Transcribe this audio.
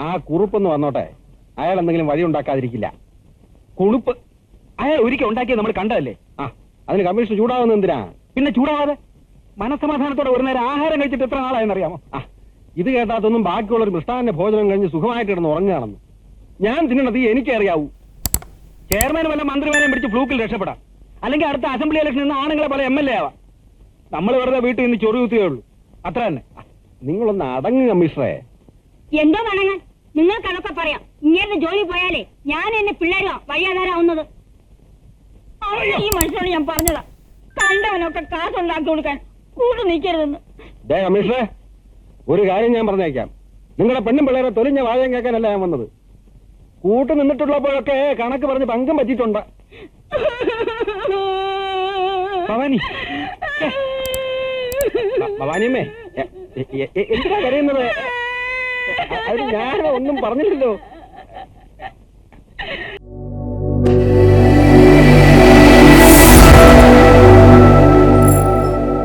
ആ കുറുപ്പൊന്ന് വന്നോട്ടെ, അയാൾ എന്തെങ്കിലും വഴി ഉണ്ടാക്കാതിരിക്കില്ല. കുളുപ്പ് അയാൾ ഒരിക്കൽ ഉണ്ടാക്കിയത് നമ്മൾ കണ്ടതല്ലേ? ആ, അതിന് കമ്മീഷൻ ചൂടാവുന്ന എന്തിനാ? പിന്നെ ചൂടാവാതെ മനസമാധാനത്തോടെ ഒരു നേരം ആഹാരം കഴിച്ചിട്ട് എത്ര നാളായെന്നറിയാമോ? ആ, ഇത് കേട്ടാത്തൊന്നും ബാക്കിയുള്ളൊരു മൃഷ്ടാന്റെ ഭോജനം കഴിഞ്ഞ് സുഖമായിട്ട് കിടന്ന് ഉറങ്ങുകയാണെന്ന്. ഞാൻ തിന്നണത് എനിക്കറിയാവൂ. ചെയർമാനും വല്ല മന്ത്രിമാരെയും പിടിച്ച് ഫ്ലൂക്കിൽ രക്ഷപ്പെടാം. അല്ലെങ്കിൽ അടുത്ത അസംബ്ലി ഇലക്ഷനിൽ നിന്ന് ആണുങ്ങളെ പോലെ MLA ആവാം. നമ്മൾ വെറുതെ വീട്ടിൽ നിന്ന് ചൊറിയുത്തേ ഉള്ളൂ, അത്ര തന്നെ. നിങ്ങളൊന്ന് അടങ്ങ് കമ്മീഷണറെ. എന്തോ വേണമെങ്കിൽ നിങ്ങൾക്ക് അതൊക്കെ പറയാം. ഇങ്ങനെ ജോലി പോയാലേ ഞാൻ എന്നെ പിള്ളേരോ വഴിയാധാരാവുന്നത്. ഈ മനുഷ്യനോട് ഞാൻ പറഞ്ഞതാ, കണ്ടവനൊക്കെ കാശുണ്ടാക്കി കൊടുക്കാൻ കൂട്ടു നിൽക്കരുതെന്ന്. കമ്മീഷണറെ, ഒരു കാര്യം ഞാൻ പറഞ്ഞേക്കാം. നിങ്ങളുടെ പെണ്ണും പിള്ളേരെ തൊലിഞ്ഞ വാചകം കേൾക്കാനല്ല ഞാൻ വന്നത്. കൂട്ടു നിന്നിട്ടുള്ളപ്പോഴൊക്കെ കണക്ക് പറഞ്ഞ് പങ്കം പറ്റിയിട്ടുണ്ട്. ഭവാനി, ഭവാനിയമ്മേ, എന്തിനാ കരയുന്നത്? അത് ഞാൻ ഒന്നും പറഞ്ഞില്ലല്ലോ.